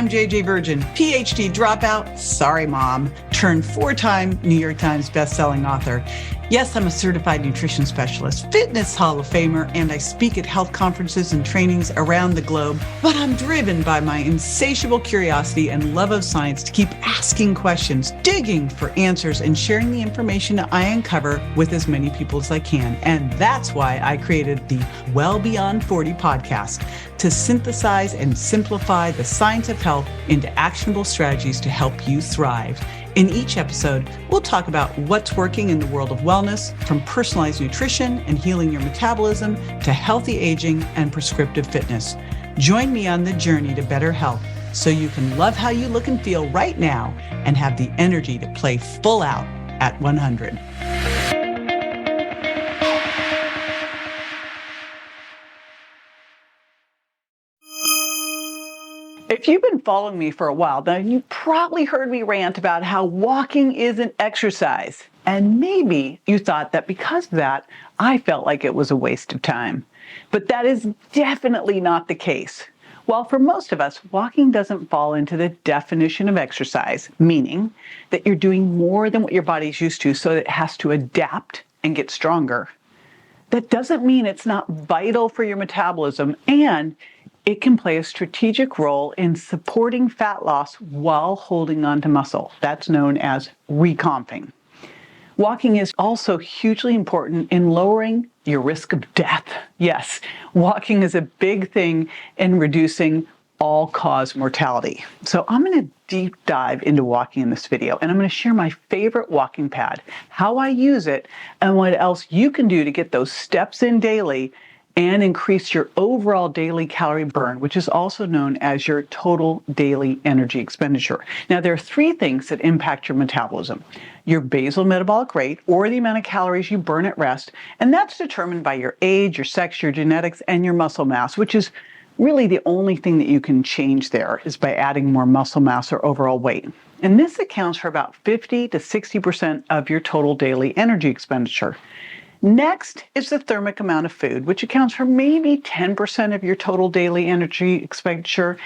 I'm JJ Virgin, PhD dropout, sorry mom, turned 4-time New York Times bestselling author. Yes, I'm a certified nutrition specialist, fitness Hall of Famer, and I speak at health conferences and trainings around the globe. But I'm driven by my insatiable curiosity and love of science to keep asking questions, digging for answers, and sharing the information I uncover with as many people as I can. And that's why I created the Well Beyond 40 podcast, to synthesize and simplify the science of health into actionable strategies to help you thrive. In each episode, we'll talk about what's working in the world of wellness, from personalized nutrition and healing your metabolism to healthy aging and prescriptive fitness. Join me on the journey to better health so you can love how you look and feel right now and have the energy to play full out at 100. If you've been following me for a while, then you probably heard me rant about how walking isn't exercise. And maybe you thought that because of that, I felt like it was a waste of time. But that is definitely not the case. Well, for most of us, walking doesn't fall into the definition of exercise, meaning that you're doing more than what your body's used to, so that it has to adapt and get stronger. That doesn't mean it's not vital for your metabolism, and it can play a strategic role in supporting fat loss while holding on to muscle. That's known as recomping. Walking is also hugely important in lowering your risk of death. Yes, walking is a big thing in reducing all-cause mortality. So I'm going to deep dive into walking in this video, and I'm going to share my favorite walking pad, how I use it, and what else you can do to get those steps in daily and increase your overall daily calorie burn, which is also known as your total daily energy expenditure. Now, there are 3 things that impact your metabolism: your basal metabolic rate, or the amount of calories you burn at rest, and that's determined by your age, your sex, your genetics, and your muscle mass, which is really the only thing that you can change there is by adding more muscle mass or overall weight. And this accounts for about 50 to 60% of your total daily energy expenditure. Next is the thermic amount of food, which accounts for maybe 10% of your total daily energy expenditure,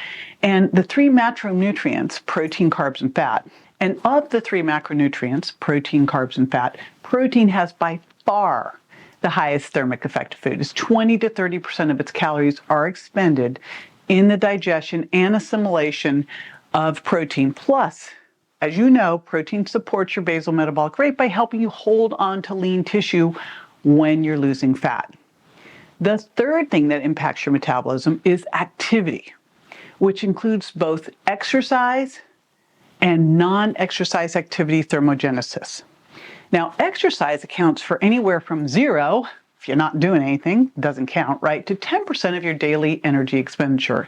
and the 3 macronutrients, protein, carbs, and fat. And of the 3 macronutrients, protein, carbs, and fat, protein has by far the highest thermic effect of food. It's 20 to 30% of its calories are expended in the digestion and assimilation of protein. Plus, as you know, protein supports your basal metabolic rate by helping you hold on to lean tissue when you're losing fat. The third thing that impacts your metabolism is activity, which includes both exercise and non-exercise activity thermogenesis. Now, exercise accounts for anywhere from 0, if you're not doing anything, doesn't count, right, to 10% of your daily energy expenditure.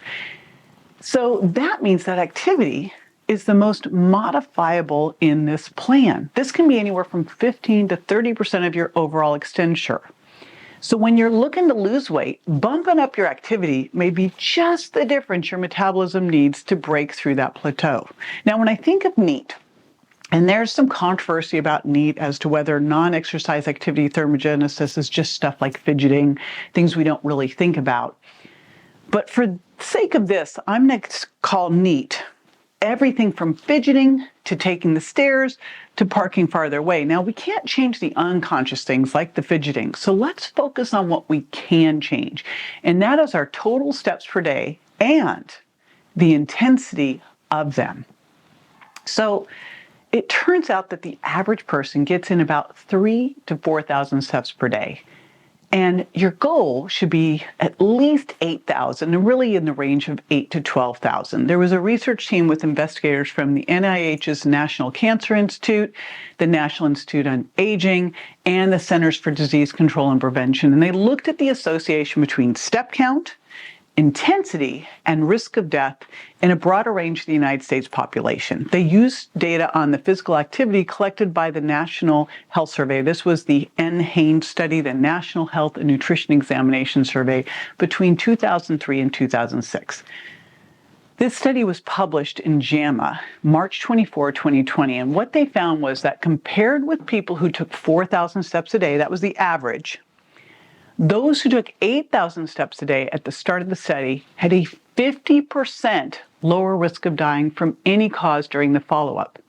So that means that activity is the most modifiable in this plan. This can be anywhere from 15 to 30% of your overall expenditure. So when you're looking to lose weight, bumping up your activity may be just the difference your metabolism needs to break through that plateau. Now, when I think of NEAT, and there's some controversy about NEAT as to whether non-exercise activity thermogenesis is just stuff like fidgeting, things we don't really think about. But for the sake of this, I'm going to call NEAT everything from fidgeting to taking the stairs to parking farther away. Now, we can't change the unconscious things like the fidgeting, so let's focus on what we can change. And that is our total steps per day and the intensity of them. So it turns out that the average person gets in about 3,000 to 4,000 steps per day. And your goal should be at least 8,000, and really in the range of 8,000 to 12,000. There was a research team with investigators from the NIH's National Cancer Institute, the National Institute on Aging, and the Centers for Disease Control and Prevention. And they looked at the association between step count, intensity, and risk of death in a broader range of the United States population. They used data on the physical activity collected by the National Health Survey. This was the NHANES study, the National Health and Nutrition Examination Survey, between 2003 and 2006. This study was published in JAMA, March 24, 2020, and what they found was that compared with people who took 4,000 steps a day, that was the average, those who took 8,000 steps a day at the start of the study had a 50% lower risk of dying from any cause during the follow-up.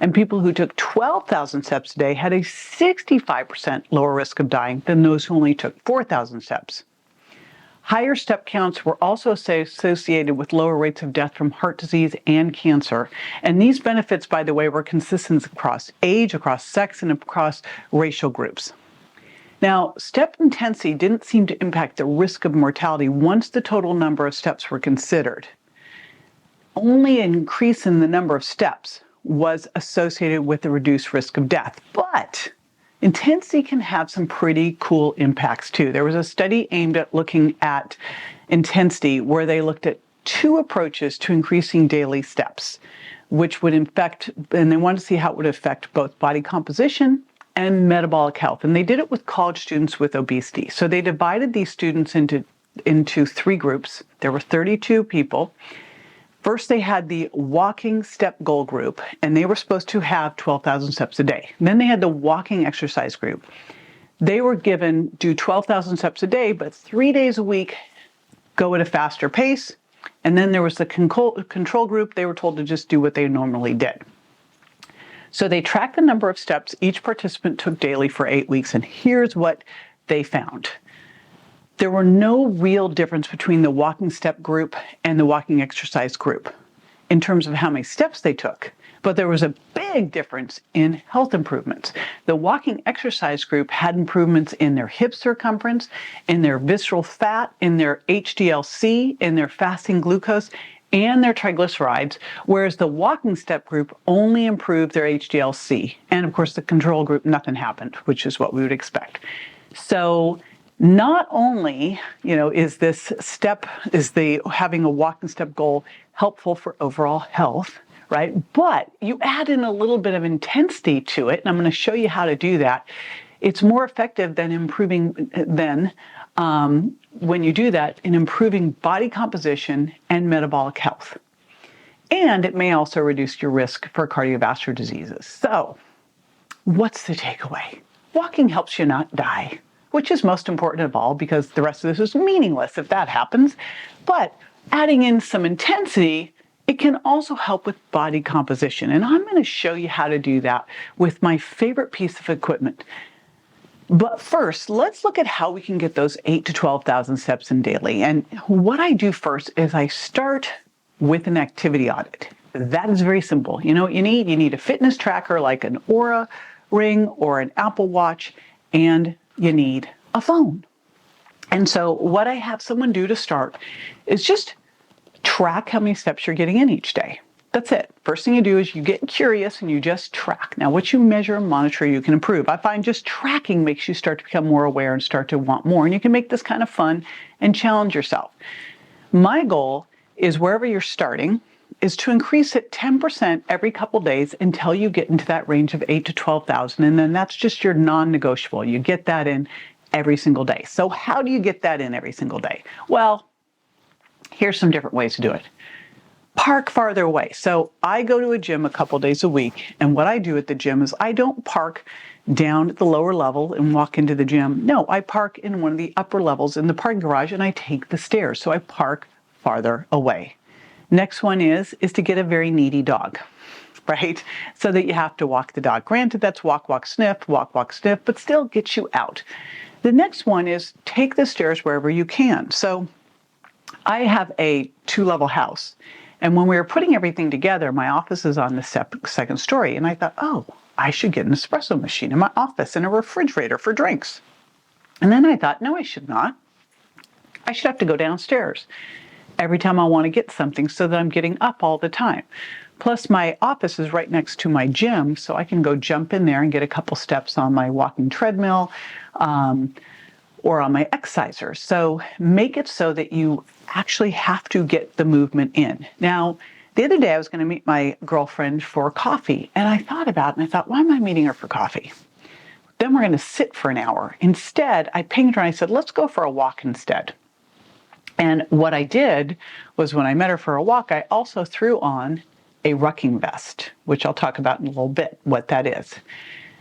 And people who took 12,000 steps a day had a 65% lower risk of dying than those who only took 4,000 steps. Higher step counts were also associated with lower rates of death from heart disease and cancer. And these benefits, by the way, were consistent across age, across sex, and across racial groups. Now, step intensity didn't seem to impact the risk of mortality once the total number of steps were considered. Only an increase in the number of steps was associated with a reduced risk of death. But intensity can have some pretty cool impacts too. There was a study aimed at looking at intensity where they looked at two approaches to increasing daily steps, which would affect, and they wanted to see how it would affect both body composition and metabolic health. And they did it with college students with obesity. So they divided these students into three groups. There were 32 people. First, they had the walking step goal group, and they were supposed to have 12,000 steps a day. Then they had the walking exercise group. They were given do 12,000 steps a day, but 3 days a week, go at a faster pace. And then there was the control group. They were told to just do what they normally did. So they tracked the number of steps each participant took daily for 8 weeks, and here's what they found. There were no real difference between the walking step group and the walking exercise group in terms of how many steps they took, but there was a big difference in health improvements. The walking exercise group had improvements in their hip circumference, in their visceral fat, in their HDL-C, in their fasting glucose, and their triglycerides, whereas the walking step group only improved their HDL-C. And of course, the control group, nothing happened, which is what we would expect. So not only, is having a walking step goal helpful for overall health, right? But you add in a little bit of intensity to it, and I'm going to show you how to do that. It's more effective than when you do that in improving body composition and metabolic health. And it may also reduce your risk for cardiovascular diseases. So, what's the takeaway? Walking helps you not die, which is most important of all because the rest of this is meaningless if that happens. But adding in some intensity, it can also help with body composition. And I'm going to show you how to do that with my favorite piece of equipment. But first, let's look at how we can get those 8,000 to 12,000 steps in daily. And what I do first is I start with an activity audit. That is very simple. You know what you need? You need a fitness tracker like an Oura Ring or an Apple Watch, and you need a phone. And so what I have someone do to start is just track how many steps you're getting in each day. That's it. First thing you do is you get curious and you just track. Now, what you measure and monitor, you can improve. I find just tracking makes you start to become more aware and start to want more. And you can make this kind of fun and challenge yourself. My goal is wherever you're starting is to increase it 10% every couple days until you get into that range of 8,000 to 12,000. And then that's just your non-negotiable. You get that in every single day. So how do you get that in every single day? Well, here's some different ways to do it. Park farther away. So I go to a gym a couple days a week, and what I do at the gym is I don't park down at the lower level and walk into the gym. No, I park in one of the upper levels in the parking garage and I take the stairs. So I park farther away. Next one is to get a very needy dog, right? So that you have to walk the dog. Granted, that's walk, walk, sniff, but still gets you out. The next one is take the stairs wherever you can. So I have a 2-level house. And when we were putting everything together, my office is on the second story. And I thought, I should get an espresso machine in my office and a refrigerator for drinks. And then I thought, no, I should not. I should have to go downstairs every time I want to get something so that I'm getting up all the time. Plus, my office is right next to my gym, so I can go jump in there and get a couple steps on my walking treadmill or on my exerciser. So make it so that you actually have to get the movement in. Now, the other day I was going to meet my girlfriend for coffee, and I thought about it, and I thought, why am I meeting her for coffee? Then we're going to sit for an hour. Instead, I pinged her and I said, let's go for a walk instead. And what I did was when I met her for a walk, I also threw on a rucking vest, which I'll talk about in a little bit, what that is.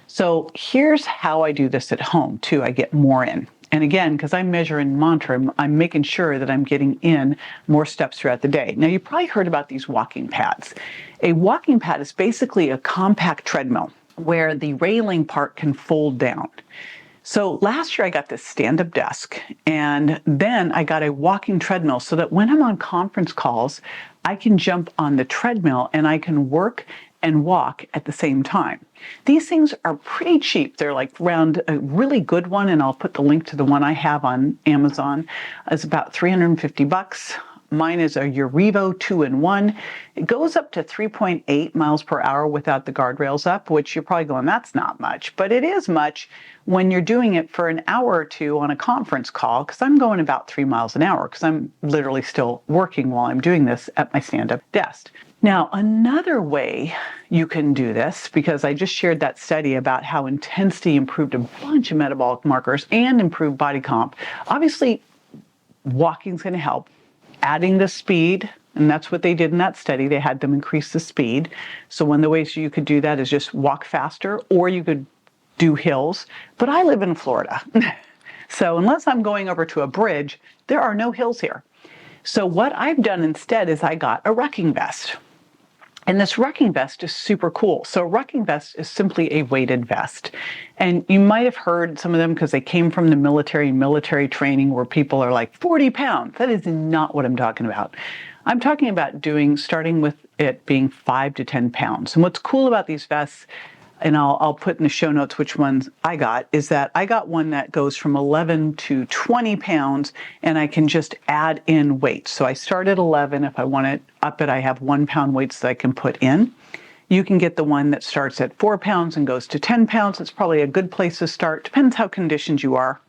So here's how I do this at home too. I get more in. And again, because I measure and monitor, I'm making sure that I'm getting in more steps throughout the day. Now, you probably heard about these walking pads. A walking pad is basically a compact treadmill where the railing part can fold down. So last year I got this stand-up desk, and then I got a walking treadmill so that when I'm on conference calls, I can jump on the treadmill and I can work and walk at the same time. These things are pretty cheap. They're like around a really good one, and I'll put the link to the one I have on Amazon. It's about $350. Mine is a Eurevo 2-in-1. It goes up to 3.8 miles per hour without the guardrails up, which you're probably going, that's not much. But it is much when you're doing it for an hour or two on a conference call, because I'm going about 3 miles an hour because I'm literally still working while I'm doing this at my stand-up desk. Now, another way you can do this, because I just shared that study about how intensity improved a bunch of metabolic markers and improved body comp. Obviously, walking's going to help. Adding the speed, and that's what they did in that study. They had them increase the speed. So one of the ways you could do that is just walk faster, or you could do hills. But I live in Florida. So unless I'm going over to a bridge, there are no hills here. So what I've done instead is I got a rucking vest. And this rucking vest is super cool. So a rucking vest is simply a weighted vest. And you might have heard some of them because they came from the military training where people are like 40 pounds. That is not what I'm talking about. I'm talking about starting with it being 5 to 10 pounds. And what's cool about these vests, and I'll put in the show notes which ones I got, is that I got one that goes from 11 to 20 pounds, and I can just add in weights. So I start at 11. If I want to up it, I have 1 pound weights that I can put in. You can get the one that starts at 4 pounds and goes to 10 pounds. It's probably a good place to start. Depends how conditioned you are.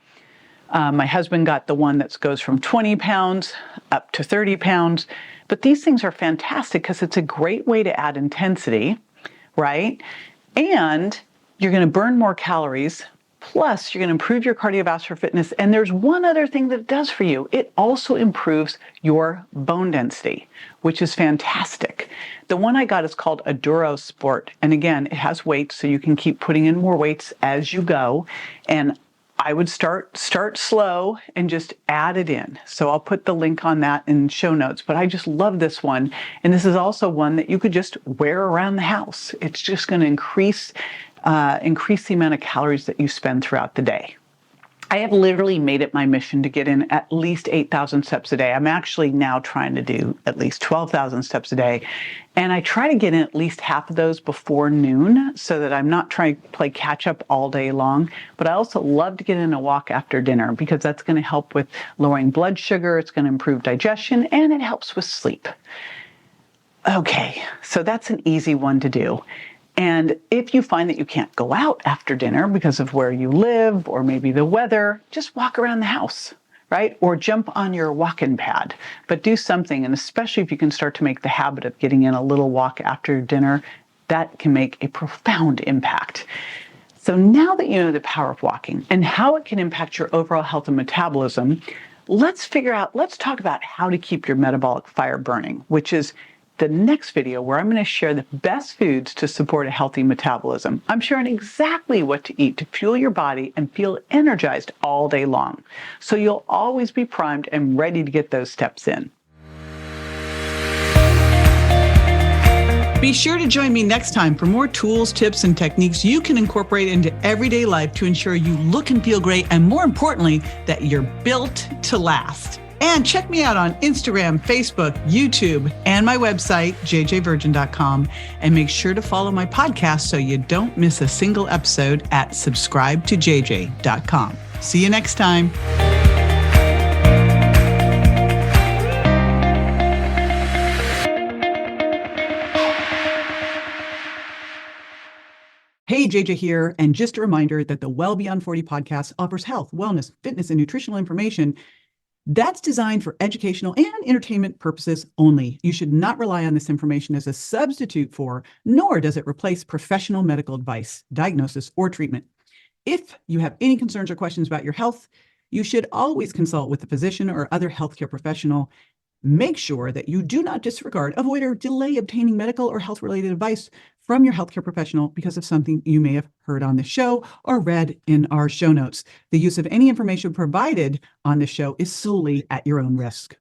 My husband got the one that goes from 20 pounds up to 30 pounds. But these things are fantastic because it's a great way to add intensity, right? And you're going to burn more calories, plus you're going to improve your cardiovascular fitness. And there's one other thing that it does for you. It also improves your bone density, which is fantastic. The one I got is called a Duro Sport. And again, it has weights, so you can keep putting in more weights as you go. And I would start slow and just add it in. So I'll put the link on that in show notes, but I just love this one. And this is also one that you could just wear around the house. It's just going to increase the amount of calories that you spend throughout the day. I have literally made it my mission to get in at least 8,000 steps a day. I'm actually now trying to do at least 12,000 steps a day. And I try to get in at least half of those before noon so that I'm not trying to play catch up all day long. But I also love to get in a walk after dinner because that's going to help with lowering blood sugar. It's going to improve digestion, and it helps with sleep. Okay, so that's an easy one to do. And if you find that you can't go out after dinner because of where you live or maybe the weather, just walk around the house, right? Or jump on your walk-in pad, but do something. And especially if you can start to make the habit of getting in a little walk after dinner, that can make a profound impact. So now that you know the power of walking and how it can impact your overall health and metabolism, let's talk about how to keep your metabolic fire burning, which is the next video where I'm going to share the best foods to support a healthy metabolism. I'm sharing exactly what to eat to fuel your body and feel energized all day long. So you'll always be primed and ready to get those steps in. Be sure to join me next time for more tools, tips, and techniques you can incorporate into everyday life to ensure you look and feel great, and more importantly, that you're built to last. And check me out on Instagram, Facebook, YouTube, and my website, jjvirgin.com. And make sure to follow my podcast so you don't miss a single episode at subscribetojj.com. See you next time. Hey, JJ here. And just a reminder that the Well Beyond 40 podcast offers health, wellness, fitness, and nutritional information that's designed for educational and entertainment purposes only. You should not rely on this information as a substitute for, nor does it replace professional medical advice, diagnosis, or treatment. If you have any concerns or questions about your health, you should always consult with a physician or other healthcare professional. Make sure that you do not disregard, avoid, or delay obtaining medical or health-related advice from your healthcare professional because of something you may have heard on the show or read in our show notes. The use of any information provided on the show is solely at your own risk.